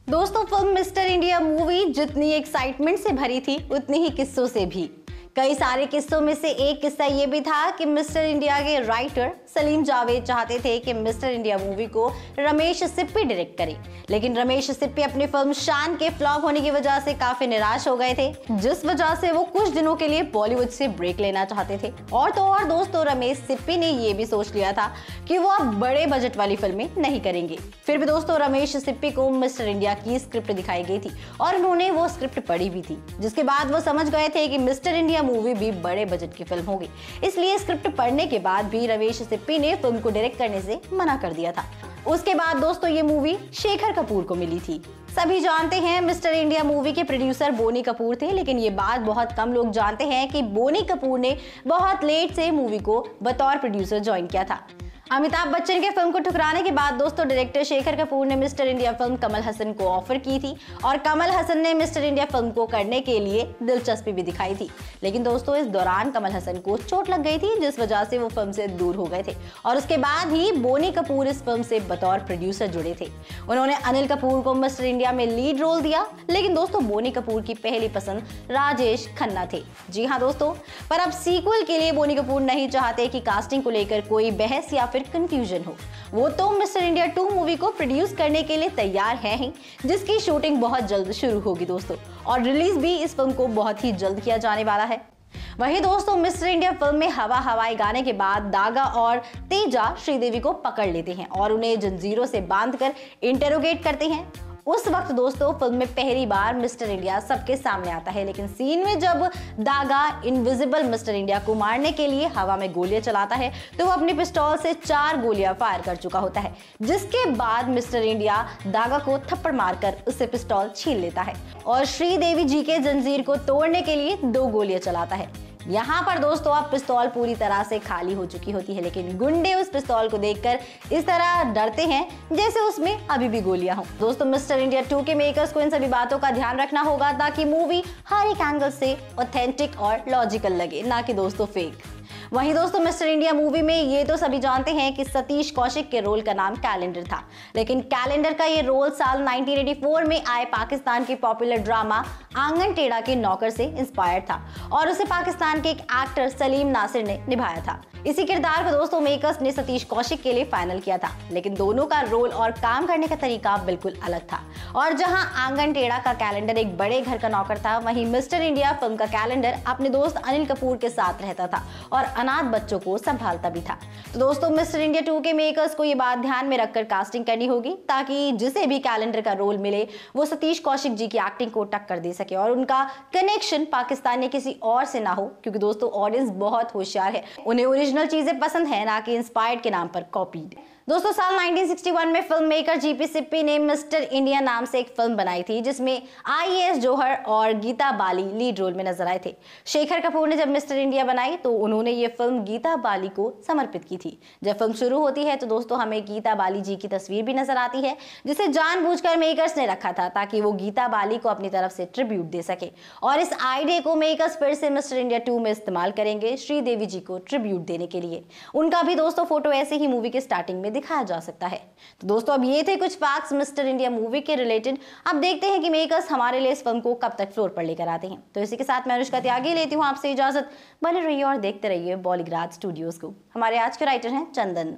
दोस्तों, film mister India movie जितनी excitement से भरी थी उतनी ही किस्सों से भी। कई सारे किस्सों में से एक किस्सा ये भी था कि मिस्टर इंडिया के राइटर सलीम जावेद चाहते थे कि मिस्टर इंडिया मूवी को रमेश सिप्पी डायरेक्ट करें, लेकिन रमेश सिप्पी अपनी फिल्म शान के फ्लॉप होने की वजह से काफी निराश हो गए थे, जिस वजह से वो कुछ दिनों के लिए बॉलीवुड से ब्रेक लेना चाहते थे। और तो और दोस्तों, रमेश सिप्पी ने ये भी सोच लिया था कि वो अब बड़े बजट वाली फिल्में नहीं करेंगे। फिर भी दोस्तों, रमेश सिप्पी को मिस्टर इंडिया की स्क्रिप्ट दिखाई गई थी और उन्होंने वो स्क्रिप्ट पढ़ी भी थी, जिसके बाद वो समझ गए थे कि मिस्टर इंडिया मूवी भी बड़े बजट की फिल्म होगी। इसलिए स्क्रिप्ट पढ़ने के बाद भी रमेश सिप्पी ने फिल्म को डायरेक्ट करने से मना कर दिया था। उसके बाद दोस्तों, ये मूवी शेखर कपूर को मिली थी। सभी जानते हैं मिस्टर इंडिया मूवी के प्रोड्यूसर बोनी कपूर थे, लेकिन ये बात बहुत कम लोग जानते हैं कि बोनी कपूर ने बहुत लेट से मूवी को बतौर प्रोड्यूसर ज्वाइन किया था। अमिताभ बच्चन के फिल्म को ठुकराने के बाद दोस्तों, डायरेक्टर शेखर कपूर ने mister India film Kamal Haasan को ऑफर की थी और कमल हसन ने मिस्टर इंडिया फिल्म को करने के लिए दिलचस्पी भी दिखाई थी। लेकिन दोस्तों, इस दौरान कमल हसन को चोट लग गई थी, जिस वजह से वो फिल्म से दूर हो गए थे और उसके बाद ही बोनी कपूर इस फिल्म से बतौर प्रोड्यूसर जुड़े थे। उन्होंने अनिल कपूर को मिस्टर इंडिया में लीड रोल दिया, लेकिन दोस्तों, बोनी कपूर की पहली पसंद राजेश खन्ना थे। जी हाँ दोस्तों, पर अब सीक्वल के लिए बोनी कपूर नहीं चाहते कि कास्टिंग को लेकर कोई बहस या फिर कंफ्यूजन हो। वो तो मिस्टर इंडिया 2 मूवी को प्रोड्यूस करने के लिए तैयार हैं ही, जिसकी शूटिंग बहुत जल्द शुरू होगी दोस्तों, और रिलीज भी इस फिल्म को बहुत ही जल्द किया जाने वाला है। वहीं दोस्तों, मिस्टर इंडिया फिल्म में हवा हवाई गाने के बाद दागा और तेजा श्रीदेवी को पकड़ लेते हैं और उन्हें जंजीरों से बांधकर इंटेरोगेट करते हैं। उस वक्त दोस्तों, फिल्म में पहली बार मिस्टर इंडिया सबके सामने आता है, लेकिन सीन में जब दागा इनविजिबल मिस्टर इंडिया को मारने के लिए हवा में गोलियां चलाता है तो वो अपनी पिस्तौल से 4 गोलियां फायर कर चुका होता है, जिसके बाद मिस्टर इंडिया दागा को थप्पड़ मारकर उससे पिस्तौल छीन लेता है और श्रीदेवी जी के जंजीर को तोड़ने के लिए 2 गोलियां चलाता है। यहाँ पर दोस्तों, अब पिस्तौल पूरी तरह से खाली हो चुकी होती है, लेकिन गुंडे उस पिस्तौल को देखकर इस तरह डरते हैं जैसे उसमें अभी भी गोलियां हों। दोस्तों, मिस्टर इंडिया 2 के मेकर्स को इन सभी बातों का ध्यान रखना होगा ताकि मूवी हर एक एंगल से ऑथेंटिक और लॉजिकल लगे, ना कि दोस्तों फेक। वहीं दोस्तों, मिस्टर इंडिया मूवी में ये तो सभी जानते हैं कि सतीश कौशिक के रोल का नाम कैलेंडर था, लेकिन कैलेंडर का ये रोल साल 1984 में आए पाकिस्तान के पॉपुलर ड्रामा आंगन टेढ़ा के नौकर से इंस्पायर्ड था और उसे पाकिस्तान के एक एक्टर सलीम नासिर ने निभाया था। इसी किरदार को दोस्तों मेकर्स ने सतीश कौशिक के लिए फाइनल किया था, लेकिन दोनों का रोल और काम करने का तरीका बिल्कुल अलग था। और जहां आंगन टेढ़ा का कैलेंडर एक बड़े घर का नौकर था, वहीं मिस्टर इंडिया फिल्म का कैलेंडर अपने दोस्त अनिल कपूर के साथ रहता था और अनाथ बच्चों को संभालता भी था। तो दोस्तों, मिस्टर इंडिया 2 के मेकर्स को ये बात ध्यान में रखकर कास्टिंग करनी होगी ताकि जिसे भी कैलेंडर का रोल मिले वो सतीश कौशिक जी की एक्टिंग को टक्कर दे सके और उनका कनेक्शन पाकिस्तान या किसी और से ना हो, क्योंकि दोस्तों ऑडियंस बहुत होशियार है, उन्हें ओरिजिनल चीजें पसंद है, ना कि इंस्पायर्ड के नाम पर कॉपीड। दोस्तों, साल 1961 में फिल्म मेकर जीपी सिप्पी ने मिस्टर इंडिया नाम से एक फिल्म बनाई थी, जिसमें आईएएस जौहर और गीता बाली लीड रोल में नजर आए थे। शेखर कपूर ने जब मिस्टर इंडिया बनाई तो उन्होंने ये फिल्म गीता बाली को समर्पित की थी। जब फिल्म शुरू होती है तो दोस्तों हमें गीता बाली जी की तस्वीर भी नजर आती है, जिसे जानबूझकर मेकर्स ने रखा था ताकि वो गीता बाली को अपनी तरफ से ट्रिब्यूट दे सके, और इस आइडिया को मेकर्स फिर से मिस्टर इंडिया 2 में इस्तेमाल करेंगे श्रीदेवी जी को ट्रिब्यूट देने के लिए। उनका भी दोस्तों फोटो ऐसे ही मूवी के स्टार्टिंग में दिखाया जा सकता है। तो दोस्तों, अब ये थे कुछ फैक्ट्स मिस्टर इंडिया मूवी के रिलेटेड। अब देखते हैं कि मेकर्स हमारे लिए इस फिल्म को कब तक फ्लोर पर लेकर आते हैं। तो इसी के साथ मैं अनुष्का त्यागी लेती हूँ आपसे इजाजत। बने रहिए और देखते रहिए बॉलीग्राज स्टूडियोज को। हमारे आज के राइटर हैं चंदन।